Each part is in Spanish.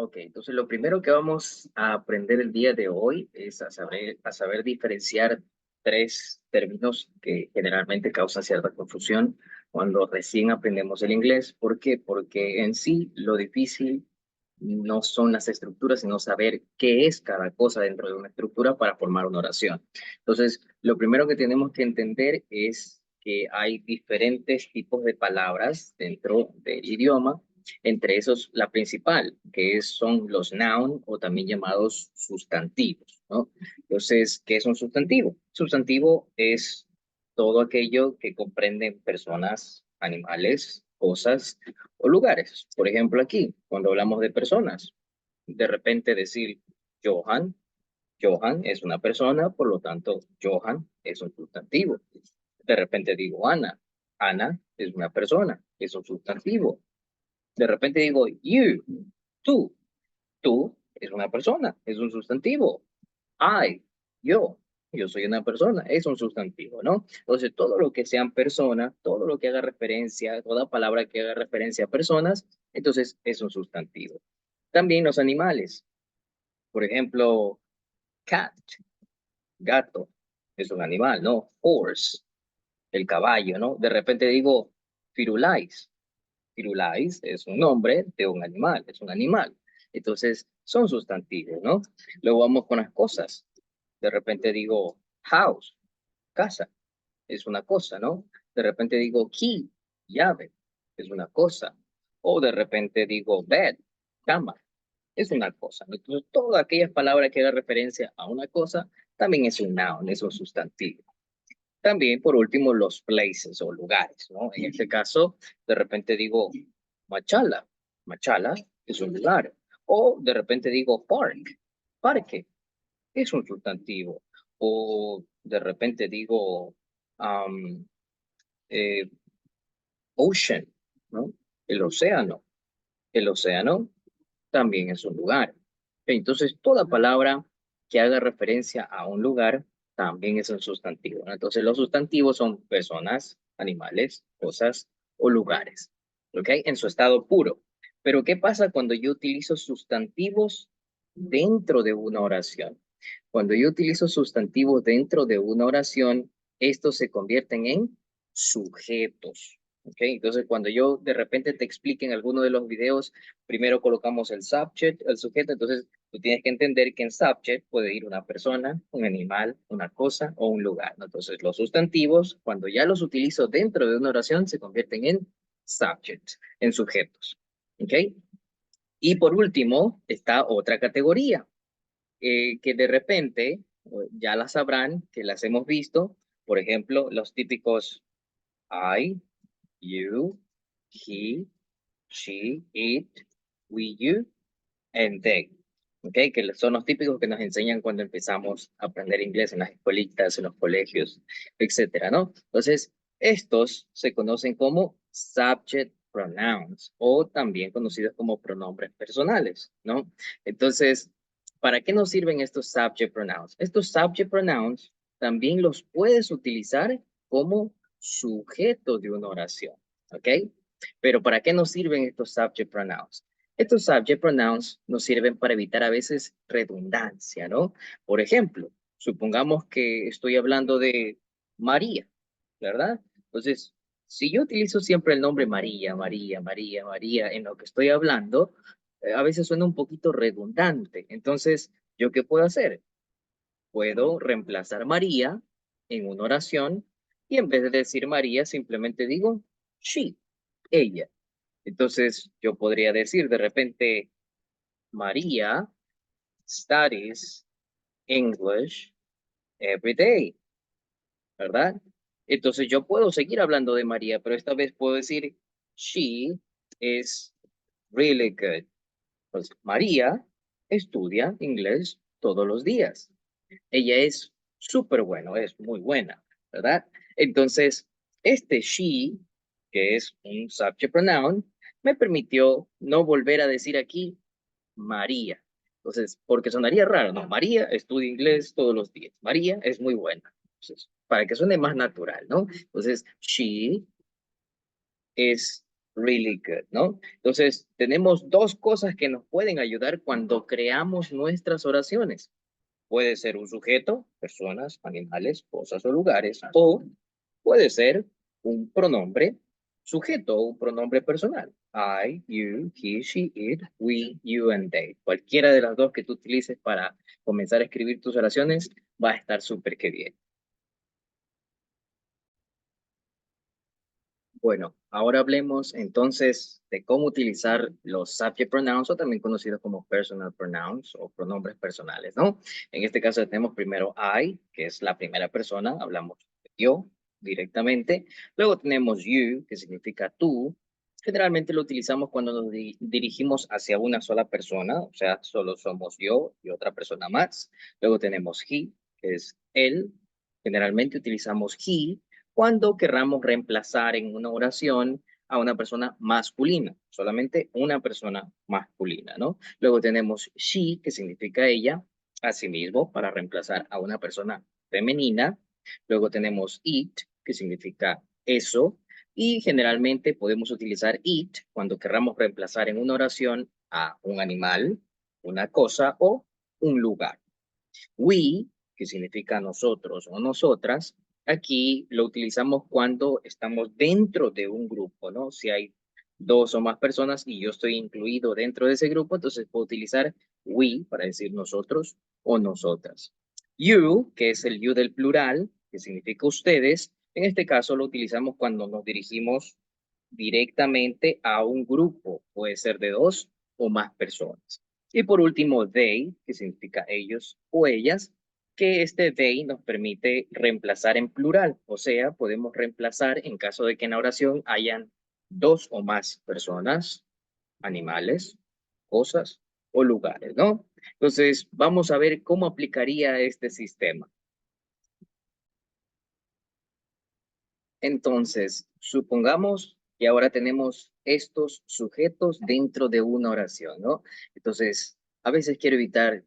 Ok, entonces lo primero que vamos a aprender el día de hoy es a saber diferenciar tres términos que generalmente causan cierta confusión cuando recién aprendemos el inglés. ¿Por qué? Porque en sí lo difícil no son las estructuras, sino saber qué es cada cosa dentro de una estructura para formar una oración. Entonces, lo primero que tenemos que entender es que hay diferentes tipos de palabras dentro del idioma, entre esos la principal, son los noun o también llamados sustantivos, ¿no? Entonces, ¿qué es un sustantivo? Sustantivo es todo aquello que comprenden personas, animales, cosas o lugares. Por ejemplo, aquí, cuando hablamos de personas, de repente decir Johan, Johan es una persona, por lo tanto, Johan es un sustantivo. De repente digo Ana, Ana es una persona, es un sustantivo. De repente digo you, tú, tú es una persona, es un sustantivo. I, yo soy una persona, es un sustantivo, ¿no? Entonces, todo lo que sean personas, todo lo que haga referencia, toda palabra que haga referencia a personas, entonces es un sustantivo. También los animales, por ejemplo, cat, gato, es un animal, ¿no? Horse, el caballo, ¿no? De repente digo firulais. Firulais es un nombre de un animal, es un animal. Entonces, son sustantivos, ¿no? Luego vamos con las cosas. De repente digo house, casa, es una cosa, ¿no? De repente digo key, llave, es una cosa. O de repente digo bed, cama, es una cosa, ¿no? Entonces, todas aquellas palabras que hagan referencia a una cosa también es un noun, es un sustantivo. También, por último, los places o lugares, ¿no? En este caso, de repente digo Machala. Machala es un lugar. O de repente digo park, parque, es un sustantivo. O de repente digo um, eh, ocean, ¿no? El océano. El océano también es un lugar. Entonces, toda palabra que haga referencia a un lugar también es un sustantivo, ¿no? Entonces, los sustantivos son personas, animales, cosas o lugares, ¿ok? En su estado puro. Pero, ¿qué pasa cuando yo utilizo sustantivos dentro de una oración? Cuando yo utilizo sustantivos dentro de una oración, estos se convierten en sujetos. ¿Ok? Entonces, cuando yo de repente te explique en alguno de los videos, primero colocamos el subject, el sujeto, entonces tú tienes que entender que en subject puede ir una persona, un animal, una cosa o un lugar, ¿no? Entonces, los sustantivos, cuando ya los utilizo dentro de una oración, se convierten en subject, en sujetos. ¿Ok? Y por último, está otra categoría, que de repente ya las sabrán, que las hemos visto, por ejemplo, los típicos I, you, he, she, it, we, you, and they. ¿Ok? Que son los típicos que nos enseñan cuando empezamos a aprender inglés en las escuelitas, en los colegios, etcétera, ¿no? Entonces, estos se conocen como subject pronouns o también conocidos como pronombres personales, ¿no? Entonces, ¿para qué nos sirven estos subject pronouns? Estos subject pronouns también los puedes utilizar como sujeto de una oración, ¿ok? Pero ¿para qué nos sirven estos subject pronouns? Estos subject pronouns nos sirven para evitar a veces redundancia, ¿no? Por ejemplo, supongamos que estoy hablando de María, ¿verdad? Entonces, si yo utilizo siempre el nombre María, María, María, María en lo que estoy hablando, a veces suena un poquito redundante. Entonces, ¿yo qué puedo hacer? Puedo reemplazar María en una oración y en vez de decir María, simplemente digo she, ella. Entonces, yo podría decir de repente, María studies English every day, ¿verdad? Entonces, yo puedo seguir hablando de María, pero esta vez puedo decir, she is really good. Pues María estudia inglés todos los días. Ella es súper bueno, es muy buena, ¿verdad? Entonces, este she, que es un subject pronoun, me permitió no volver a decir aquí María. Entonces, porque sonaría raro, ¿no? María estudia inglés todos los días. María es muy buena. Entonces, para que suene más natural, ¿no? Entonces, she is Really good, ¿no? Entonces, tenemos dos cosas que nos pueden ayudar cuando creamos nuestras oraciones. Puede ser un sujeto, personas, animales, cosas o lugares, o puede ser un pronombre sujeto o un pronombre personal. I, you, he, she, it, we, you, and they. Cualquiera de las dos que tú utilices para comenzar a escribir tus oraciones va a estar súper que bien. Bueno, ahora hablemos entonces de cómo utilizar los subject pronouns o también conocidos como personal pronouns o pronombres personales, ¿no? En este caso tenemos primero I, que es la primera persona, hablamos de yo directamente. Luego tenemos you, que significa tú. Generalmente lo utilizamos cuando nos dirigimos hacia una sola persona, o sea, solo somos yo y otra persona más. Luego tenemos he, que es él. Generalmente utilizamos he cuando querramos reemplazar en una oración a una persona masculina, solamente una persona masculina, ¿no? Luego tenemos she, que significa ella, asimismo, para reemplazar a una persona femenina. Luego tenemos it, que significa eso, y generalmente podemos utilizar it cuando querramos reemplazar en una oración a un animal, una cosa o un lugar. We, que significa nosotros o nosotras, aquí lo utilizamos cuando estamos dentro de un grupo, ¿no? Si hay dos o más personas y yo estoy incluido dentro de ese grupo, entonces puedo utilizar we para decir nosotros o nosotras. You, que es el you del plural, que significa ustedes, en este caso lo utilizamos cuando nos dirigimos directamente a un grupo, puede ser de dos o más personas. Y por último, they, que significa ellos o ellas, que este they nos permite reemplazar en plural, o sea, podemos reemplazar en caso de que en la oración hayan dos o más personas, animales, cosas o lugares, ¿no? Entonces, vamos a ver cómo aplicaría este sistema. Entonces, supongamos que ahora tenemos estos sujetos dentro de una oración, ¿no? Entonces, a veces quiero evitar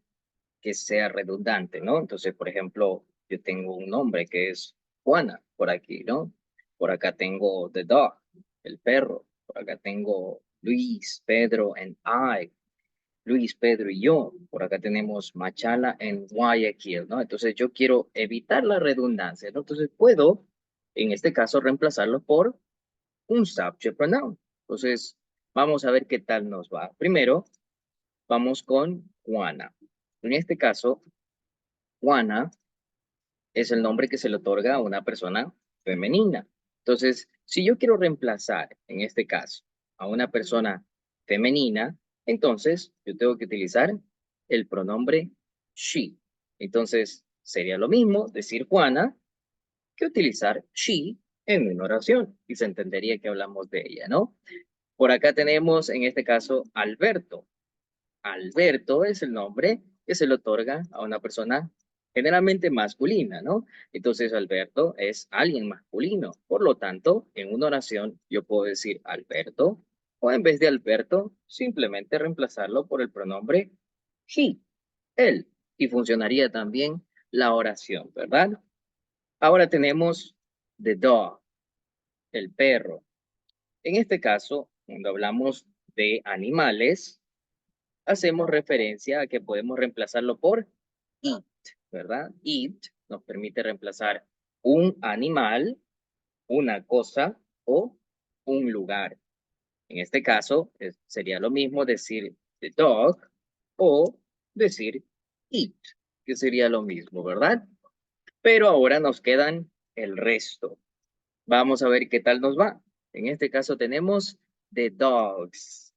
que sea redundante, ¿no? Entonces, por ejemplo, yo tengo un nombre que es Juana por aquí, ¿no? Por acá tengo the dog, el perro. Por acá tengo Luis, Pedro and I. Luis, Pedro y yo. Por acá tenemos Machala en Guayaquil, ¿no? Entonces yo quiero evitar la redundancia, ¿no? Entonces puedo, en este caso, reemplazarlo por un subject pronoun. Entonces, vamos a ver qué tal nos va. Primero, vamos con Juana. En este caso, Juana es el nombre que se le otorga a una persona femenina. Entonces, si yo quiero reemplazar, en este caso, a una persona femenina, entonces yo tengo que utilizar el pronombre she. Entonces, sería lo mismo decir Juana que utilizar she en una oración y se entendería que hablamos de ella, ¿no? Por acá tenemos, en este caso, Alberto. Alberto es el nombre que se le otorga a una persona generalmente masculina, ¿no? Entonces Alberto es alguien masculino. Por lo tanto, en una oración yo puedo decir Alberto o en vez de Alberto, simplemente reemplazarlo por el pronombre he, él. Y funcionaría también la oración, ¿verdad? Ahora tenemos the dog, el perro. En este caso, cuando hablamos de animales, hacemos referencia a que podemos reemplazarlo por it, ¿verdad? It nos permite reemplazar un animal, una cosa o un lugar. En este caso, sería lo mismo decir the dog o decir it, que sería lo mismo, ¿verdad? Pero ahora nos quedan el resto. Vamos a ver qué tal nos va. En este caso tenemos the dogs.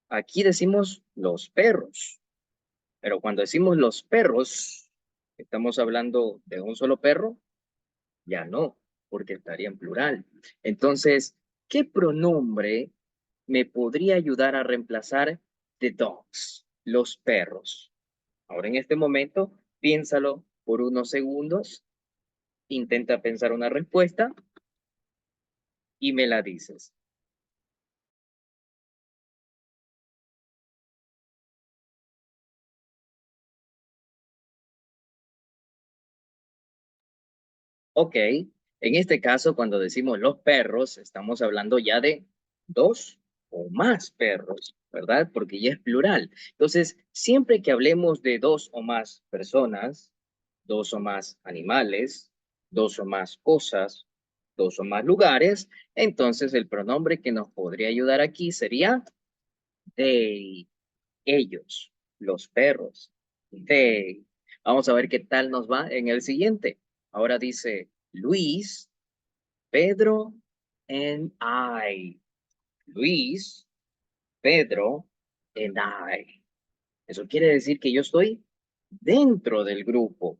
Aquí decimos los perros. Pero cuando decimos los perros, ¿estamos hablando de un solo perro? Ya no, porque estaría en plural. Entonces, ¿qué pronombre me podría ayudar a reemplazar the dogs, los perros? Ahora en este momento, piénsalo por unos segundos, intenta pensar una respuesta y me la dices. Ok, en este caso, cuando decimos los perros, estamos hablando ya de dos o más perros, ¿verdad? Porque ya es plural. Entonces, siempre que hablemos de dos o más personas, dos o más animales, dos o más cosas, dos o más lugares, entonces el pronombre que nos podría ayudar aquí sería they, ellos, los perros, they. Vamos a ver qué tal nos va en el siguiente. Ahora dice Luis, Pedro, and I. Luis, Pedro, and I. Eso quiere decir que yo estoy dentro del grupo.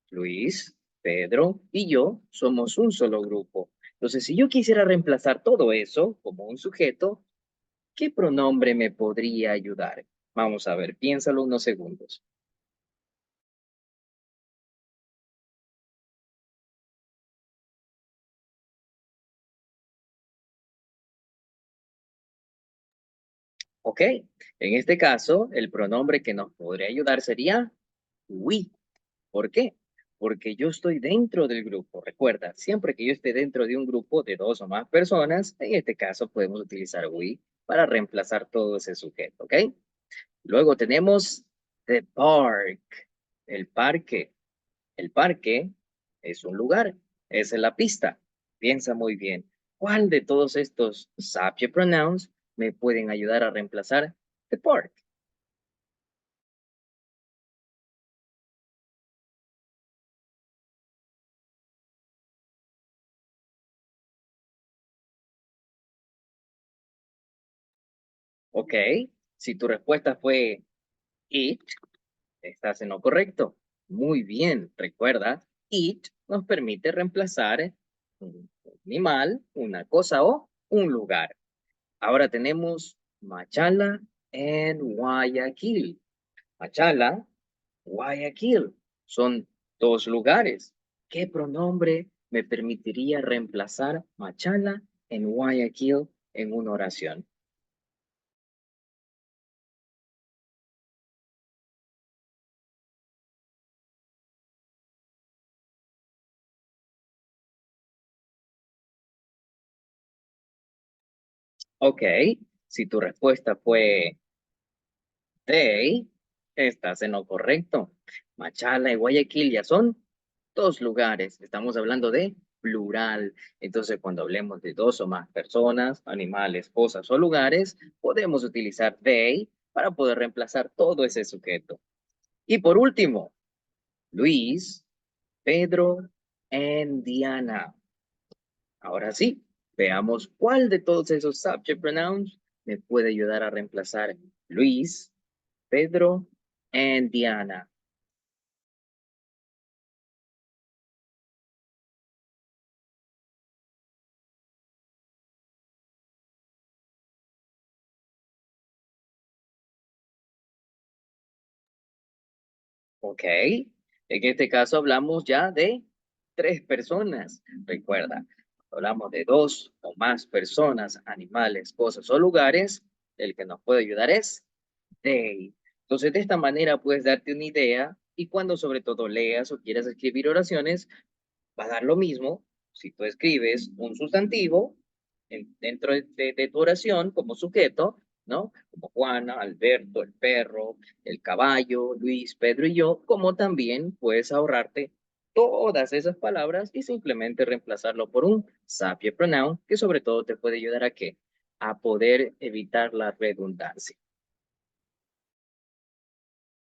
Luis, Pedro y yo somos un solo grupo. Entonces, si yo quisiera reemplazar todo eso como un sujeto, ¿qué pronombre me podría ayudar? Vamos a ver, piénsalo unos segundos. Ok, en este caso, el pronombre que nos podría ayudar sería we. ¿Por qué? Porque yo estoy dentro del grupo. Recuerda, siempre que yo esté dentro de un grupo de dos o más personas, en este caso podemos utilizar we para reemplazar todo ese sujeto, ¿ok? Luego tenemos the park, el parque. El parque es un lugar, esa es la pista. Piensa muy bien, ¿cuál de todos estos subject pronouns me pueden ayudar a reemplazar the park? Ok, si tu respuesta fue it, estás en lo correcto. Muy bien, recuerda, it nos permite reemplazar un animal, una cosa o un lugar. Ahora tenemos Machala en Guayaquil. Machala, Guayaquil. Son dos lugares. ¿Qué pronombre me permitiría reemplazar Machala en Guayaquil en una oración? Ok, si tu respuesta fue they, estás en lo correcto. Machala y Guayaquil ya son dos lugares. Estamos hablando de plural. Entonces, cuando hablemos de dos o más personas, animales, cosas o lugares, podemos utilizar they para poder reemplazar todo ese sujeto. Y por último, Luis, Pedro and Diana. Ahora sí, veamos cuál de todos esos subject pronouns me puede ayudar a reemplazar Luis, Pedro and Diana. Ok, en este caso hablamos ya de tres personas. Recuerda, hablamos de dos o más personas, animales, cosas o lugares. El que nos puede ayudar es they. Entonces, de esta manera puedes darte una idea y cuando sobre todo leas o quieras escribir oraciones, va a dar lo mismo si tú escribes un sustantivo dentro de tu oración como sujeto, ¿no? Como Juana, Alberto, el perro, el caballo, Luis, Pedro y yo, como también puedes ahorrarte todas esas palabras y simplemente reemplazarlo por un subject pronoun que sobre todo te puede ayudar a qué? A poder evitar la redundancia.